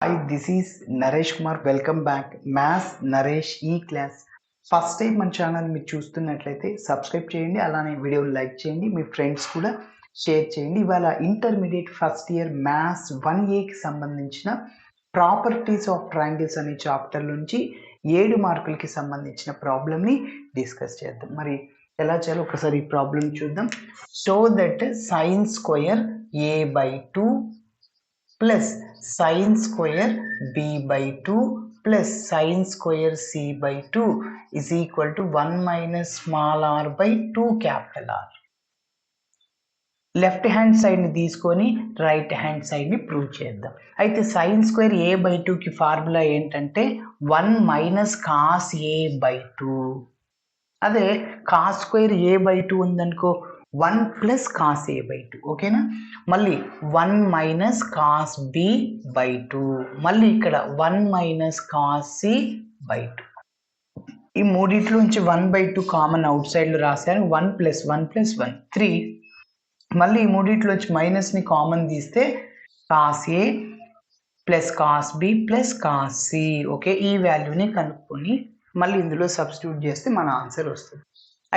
Hi, this is Naresh Kumar. Welcome back. Maths Naresh E-Class. First time మన channel మీరు చూస్తున్నట్లయితే subscribe చేయండి, అలానే వీడియోని లైక్ చేయండి, మీ ఫ్రెండ్స్ కూడా షేర్ చేయండి. ఇవాళ ఇంటర్మీడియట్ ఫస్ట్ ఇయర్ మ్యాథ్స్ 1Aకి సంబంధించిన ప్రాపర్టీస్ ఆఫ్ ట్రయాంగిల్స్ అనే చాప్టర్ నుంచి 7 మార్కులకి సంబంధించిన ప్రాబ్లమ్ని డిస్కస్ చేద్దాం. మరి ఎలా చేయాలో ఒకసారి ఈ ప్రాబ్లం చూద్దాం. So that sine square a/2 plus sin square b/2 plus sin square c/2 is equal to 1 minus small r by 2 capital R. Left hand సైడ్ని తీసుకొని రైట్ హ్యాండ్ సైడ్ని ప్రూవ్ చేద్దాం. అయితే సైన్ స్క్వేర్ a/2కి ఫార్ములా ఏంటంటే 1 minus cos a/2. అదే cos square a/2 ఉందనుకో 1 plus cos a/2. ఓకేనా? మళ్ళీ 1 minus cos b/2. మళ్ళీ ఇక్కడ 1 మైనస్ కాస్ c/2. ఈ మూడిట్లోంచి 1/2 కామన్ అవుట్ సైడ్లో రాశాను. 1 ప్లస్ 1 ప్లస్ 1 3. మళ్ళీ ఈ మూడిట్లోంచి మైనస్ని కామన్ తీస్తే cos a plus cos b plus cos c. Okay, ఈ వాల్యూని కనుక్కొని మళ్ళీ ఇందులో సబ్స్టిట్యూట్ చేస్తే మన ఆన్సర్ వస్తుంది.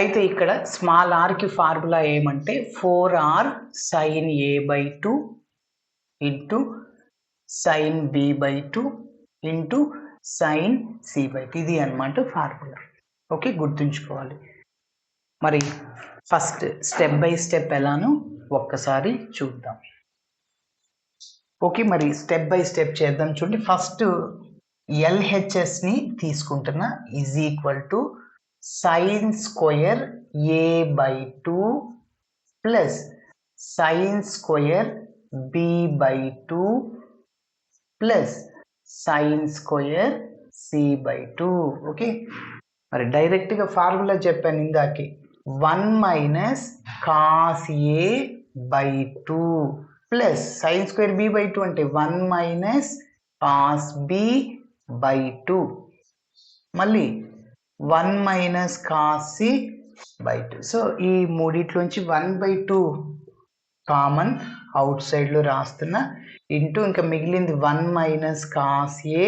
అయితే ఇక్కడ స్మాల్ ఆర్కి ఫార్ములా ఏమంటే 4r sin a/2 into sin b/2 into sin c/2. ఇది అన్నమాట ఫార్ములా. ఓకే, గుర్తుంచుకోవాలి. మరి ఫస్ట్ స్టెప్ బై స్టెప్ ఎలానో ఒక్కసారి చూద్దాం. ఓకే, మరి స్టెప్ బై స్టెప్ చేద్దాం. చూడండి, ఫస్ట్ ఎల్హెచ్ఎస్ని తీసుకుంటున్నా. Is equal to sin square a/2 plus sin square b/2 plus sin square c/2. Okay, మరి డైరెక్ట్గా ఫార్ములా చెప్పాను ఇందాకే. 1 minus cos a/2 plus sin square b/2 అంటే 1 మైనస్ కాస్ b/2. మళ్ళీ 1 మైనస్ కాస్ c/2. సో ఈ మూడిట్లోంచి 1/2 common out సైడ్లో రాస్తున్నా. Into ఇంకా మిగిలింది 1 minus cos a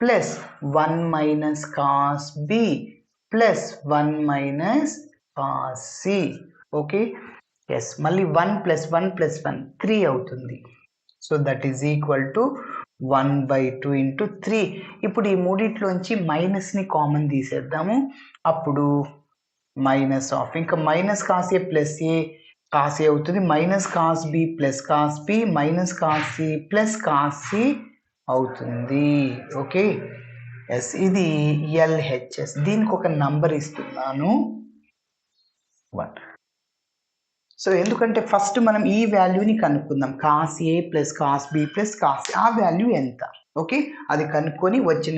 plus 1 minus cos b plus 1 minus cos c. Okay, yes, మళ్ళీ 1 ప్లస్ 1 ప్లస్ 1 3 అవుతుంది. So that is equal to 1/2 into 3. ఇప్పుడు ఈ మూడిట్లోంచి మైనస్ని కామన్ తీసేద్దాము. అప్పుడు మైనస్ ఆఫ్, ఇంకా minus cos A plus A cos A అవుతుంది. Minus cos B plus cos B minus cos C plus cos C అవుతుంది. ఓకే, ఎస్, ఇది ఎల్హెచ్ఎస్. దీనికి ఒక నంబర్ ఇస్తున్నాను 1. సో ఎందుకంటే ఫస్ట్ మనం ఈ వాల్యూని కనుక్కుందాం. Cos A plus cos B plus cos ఆ వాల్యూ ఎంత. ఓకే, అది కనుక్కొని వచ్చిన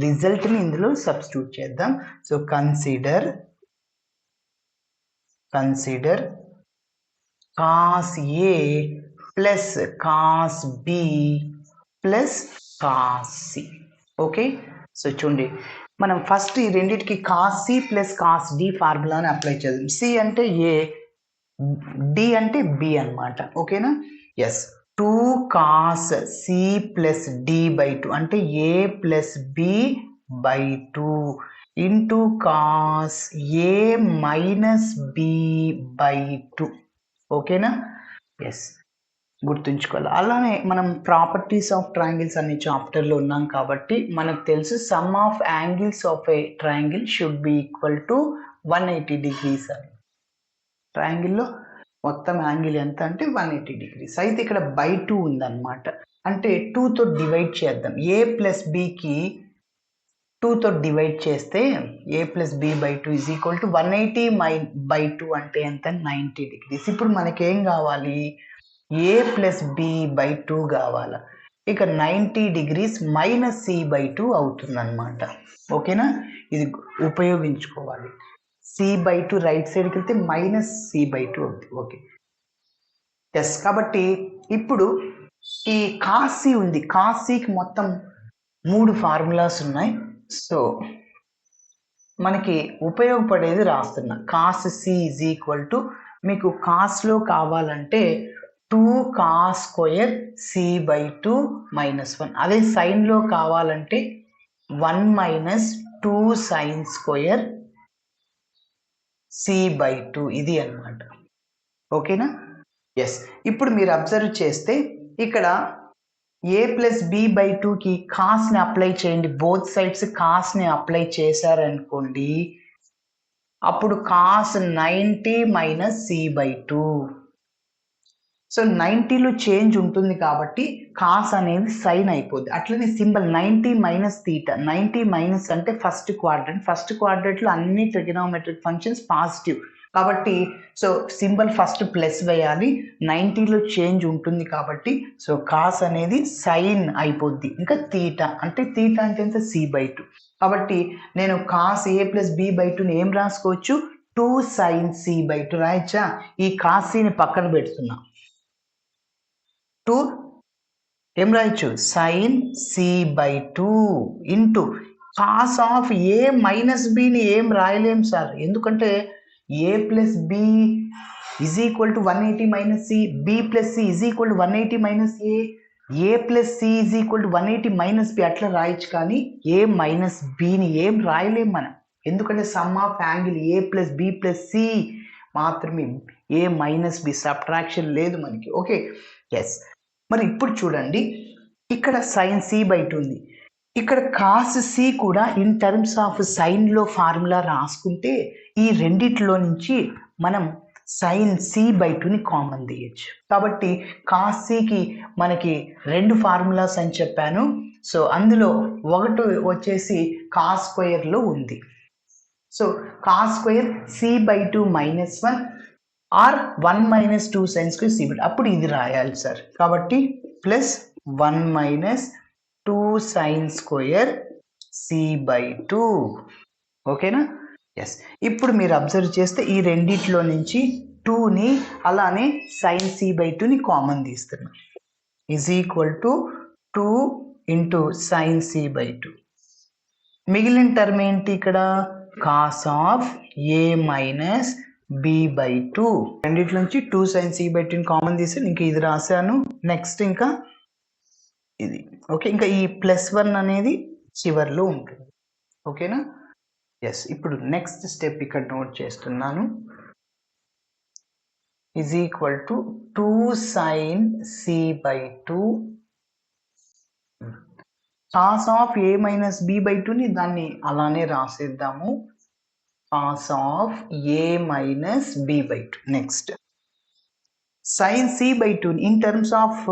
రిజల్ట్ని ఇందులో సబ్స్టిట్యూట్ చేద్దాం. So consider cos A plus cos B plus cos C. Okay, so చూడండి, మనం ఫస్ట్ ఈ రెండింటికి cos C plus cos D ఫార్ములాని అప్లై చేద్దాం. సి అంటే ఏ, డి అంటే బి అనమాట. ఓకేనా? ఎస్, 2 కాస్ సి ప్లస్ డి/2 అంటే ఏ ప్లస్ బి/2 ఇంటూ కాస్ ఏ మైనస్ బి/2. ఓకేనా? ఎస్, గుర్తుంచుకోవాలి. అలానే మనం ప్రాపర్టీస్ ఆఫ్ ట్రయాంగిల్స్ అనే చాప్టర్లో ఉన్నాం కాబట్టి మనకు తెలుసు some of angles of a triangle should be equal to 180 degrees అని. ట్రయాంగిల్లో మొత్తం యాంగిల్ ఎంత అంటే 180 degrees. అయితే ఇక్కడ /2 ఉందన్నమాట. అంటే 2తో డివైడ్ చేద్దాం. ఏ ప్లస్ బికి 2తో డివైడ్ చేస్తే ఏ ప్లస్ బి/2 ఈజ్ ఈక్వల్ టు 180/2 అంటే ఎంత, 90 degrees. ఇప్పుడు మనకేం కావాలి, ఏ ప్లస్ బి/2 కావాలా. ఇక 90 degrees మైనస్ c/2 అవుతుంది అనమాట. ఓకేనా? ఇది ఉపయోగించుకోవాలి. c/2 రైట్ సైడ్కి వెళ్తే మైనస్ c/2 అవుతుంది. Okay, yes. కాబట్టి ఇప్పుడు ఈ కాస్ సి ఉంది. కాస్ సికి మొత్తం 3 ఫార్ములాస్ ఉన్నాయి. సో మనకి ఉపయోగపడేది రాస్తున్నా. Cos c is equal to, మీకు కాస్లో కావాలంటే 2 cos స్క్వేర్ c/2 -1. అదే సైన్లో కావాలంటే 1 - 2 sin స్క్వేర్ c/2 ఇది అన్నమాట. ఓకేనా? ఎస్. ఇప్పుడు మీరు అబ్జర్వ్ చేస్తే ఇక్కడ a ప్లస్ b/2కి కాస్ని అప్లై చేయండి. బోత్ సైడ్స్ కాస్ని అప్లై చేశారనుకోండి, అప్పుడు కాస్ 90 - c/2. సో 90లో చేంజ్ ఉంటుంది కాబట్టి కాస్ అనేది సైన్ అయిపోద్ది. అట్లనే సింబల్ 90 - తీటా. 90 మైనస్ అంటే ఫస్ట్ క్వాడ్రంట్లో అన్ని ట్రిగనోమెట్రిక్ ఫంక్షన్స్ పాజిటివ్ కాబట్టి సో సింబల్ ఫస్ట్ ప్లస్ వేయాలి. 90లో చేంజ్ ఉంటుంది కాబట్టి సో కాస్ అనేది సైన్ అయిపోద్ది. ఇంకా తీటా అంటే ఎంత c/2. కాబట్టి నేను కాస్ a ప్లస్ b/2ని ఏం రాసుకోవచ్చు? 2 sin c/2 రాయచ్చా? ఈ కాస్ cని పక్కన పెడుతున్నా. 2 ఏం రాయొచ్చు? sin c/2 into cos of a minus బిని ఏం రాయలేం సార్, ఎందుకంటే a plus b is equal to 180 - c, b plus c is equal to 180 - a plus c is equal to 180 - b అట్లా రాయొచ్చు. కానీ a మైనస్ బిని ఏం రాయలేం మనం, ఎందుకంటే sum of angle a plus b plus c మాత్రమే, a మైనస్ b సబ్ట్రాక్షన్ లేదు మనకి. Okay, yes. మరి ఇప్పుడు చూడండి, ఇక్కడ సైన్ c/2 ఉంది, ఇక్కడ కాస్ c కూడా ఇన్ టర్మ్స్ ఆఫ్ సైన్లో ఫార్ములా రాసుకుంటే ఈ రెండిట్లో నుంచి మనం సైన్ c/2ని కామన్ తీయచ్చు. కాబట్టి కాస్ cకి మనకి 2 ఫార్ములాస్ అని చెప్పాను. సో అందులో ఒకటి వచ్చేసి కాస్ స్క్వేర్లో ఉంది. So cos square c/2 -1 or 1 - 2 sin square c/2. అప్పుడు ఇది రాయాలి సార్. కాబట్టి ప్లస్ 1 - 2 sin స్క్వేర్ c/2. ఓకేనా? ఎస్. ఇప్పుడు మీరు అబ్జర్వ్ చేస్తే ఈ రెండిట్లో నుంచి 2ని అలానే sin c/2ని కామన్ తీస్తున్నాం. Is equal to 2 into sin c/2. మిగిలిన టర్మ్ ఏంటి ఇక్కడ? Cos of a minus b/2. రెండిట్లో నుంచి 2 sin c/2ని కామన్ తీసి ఇంకా ఇది రాశాను. నెక్స్ట్ ఇంకా ఇది. ఓకే, ఇంకా ఈ +1 అనేది చివర్లో ఉంటుంది. ఓకేనా? ఎస్. ఇప్పుడు నెక్స్ట్ స్టెప్ ఇక్కడ నోట్ చేస్తున్నాను. Is equal to 2 sin c/2 cos of a minus b/2ని దాన్ని అలానే రాసేద్దాము. Cos of a minus b/2. Next sin c/2 in terms of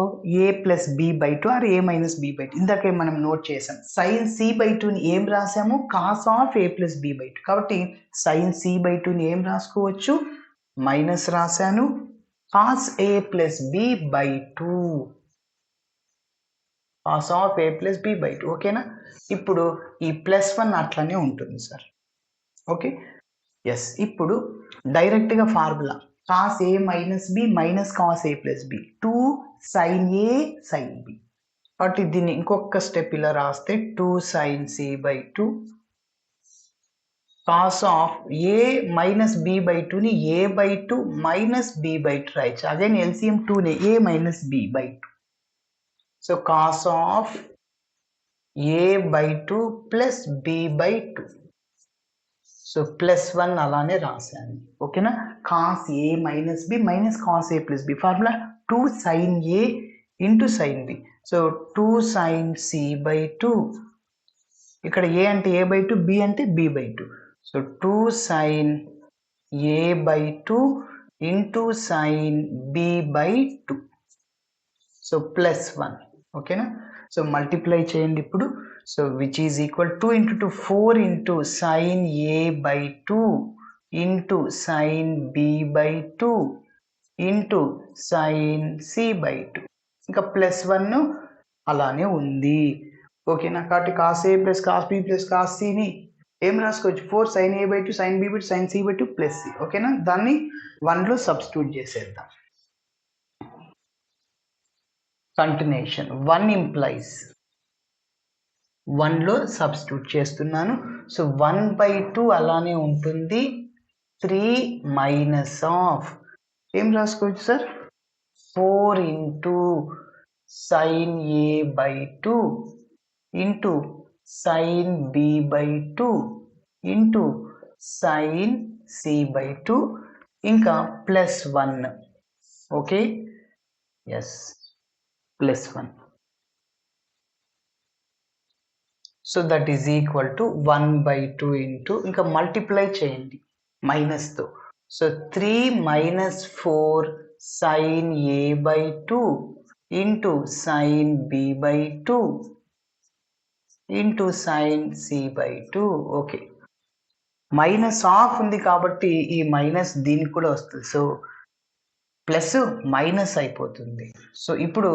a plus b/2 or a minus b/2. ఇందాకే మనం note చేసాం. sin c/2ని ఏం రాసాము? Cos of a plus b/2. కాబట్టి sin c/2ని ఏం రాసుకోవచ్చు? మైనస్ రాశాను, cos a plus b/2. Cos of a plus b/2. ఓకేనా? ఇప్పుడు ఈ +1 అట్లనే ఉంటుంది సార్. Okay, yes. ఇప్పుడు డైరెక్ట్గా formula cos a minus b minus cos a plus b, 2 sin a sin b. కాబట్టి దీన్ని ఇంకొక స్టెప్ ఇలా రాస్తే 2 sin c/2 cos of a minus b/2ని a/2 మైనస్ b/2 రాయచ్చు. అగైన్ ఎల్సిఎం 2ని a minus b/2. So cos of a/2 plus b/2. So +1 అలానే రాశాను. ఓకేనా? Cos a minus b minus cos a plus b formula 2 sin a into sin b. So 2 sin c/2. ఇక్కడ a అంటే a/2, b అంటే b/2. So 2 sin a/2 into sin b/2. So +1. ఓకేనా? So multiply చేయండి ఇప్పుడు. So which is equal 2 × 2 4 into sin a/2 into sin b/2 into sin c/2. ఇంకా +1 అలానే ఉంది. ఓకేనా? కాబట్టి cos a plus cos b plus cos cని ఏం రాసుకోవచ్చు? 4 sin a/2 sin b/2 sin c/2 plus c. ఓకేనా? దాన్ని 1లో సబ్స్టిట్యూట్ చేసేద్దాం. కంటిన్యూషన్ 1 ఇంప్లైస్ 1లో సబ్స్టిట్యూట్ చేస్తున్నాను. సో 1/2 అలానే ఉంటుంది. 3 మైనస్ ఆఫ్ ఏం రాసుకోవచ్చు sir? 4 into sin A by 2 into sin B by 2 into sin C by 2 ఇంకా plus 1. Okay, yes, plus 1. So that is equal to 1/2 into ఇంకా మల్టిప్లై చేయండి మైనస్తో. So 3 minus 4 sin A by 2 into sin B by 2 into sin C by 2. Okay, minus of ఉంది కాబట్టి ఈ minus దీనికి కూడా వస్తుంది. సో ప్లస్ మైనస్ అయిపోతుంది. సో ఇప్పుడు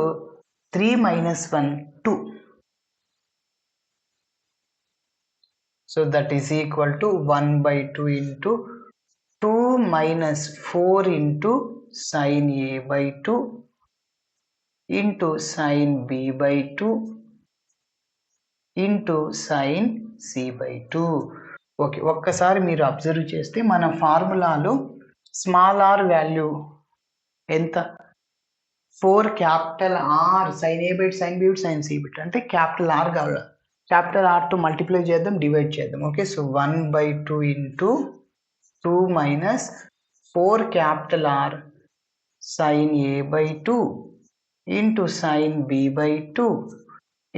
3 minus 1 2. So that is equal to 1/2 into 2 minus 4 into sin A by 2 into sin B by 2 into sin C by 2. Okay, ఒక్కసారి మీరు అబ్జర్వ్ చేస్తే మన ఫార్ములాలో స్మాల్ ఆర్ వాల్యూ ఎంత? 4 capital R sin A bit sin B bit sin C bit అంటే capital R కావాలి. Capital ఆర్తో multiply చేద్దాం, divide చేద్దాం. Okay, so 1/2 into 2 minus 4 capital R sin A by 2 into sin B by 2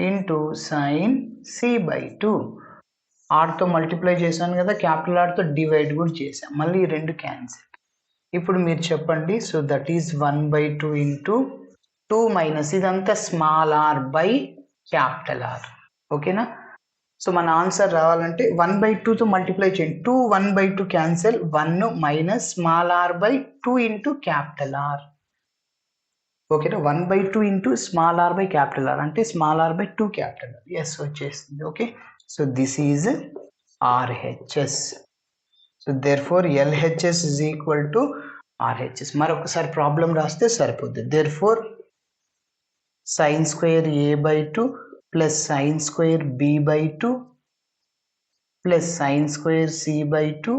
into sin C by 2. ఆర్తో multiply చేశాను కదా, capital ఆర్తో divide కూడా చేశాను, మళ్ళీ ఈ రెండు క్యాన్సిల్. ఇప్పుడు మీరు చెప్పండి. So that is 1/2 into 2 minus ఇదంతా small R by capital R. ఓకేనా? సో మన ఆన్సర్ రావాలంటే 1/2తో మల్టిప్లై చేయండి. 2 1/2 cancel, 1 minus small R by 2 into capital R. ఓకేనా? 1/2 into small R by capital R అంటే small R by 2 capital R. Yes వచ్చేస్తుంది. Okay, so this is RHS. So therefore LHS is equal to RHS. మరొకసారి problem రాస్తే సరిపోద్ది. There four sin square A by 2 plus sin square B by 2 plus sin square C by 2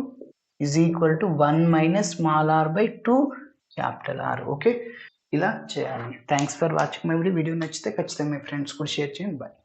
is equal to 1 minus small r by 2 capital R. Okay, ఇలా చేయాలి. Thanks for watching my video. Video నచ్చితే ఖచ్చితంగా మీ friends కూడా share చేయండి. Bye.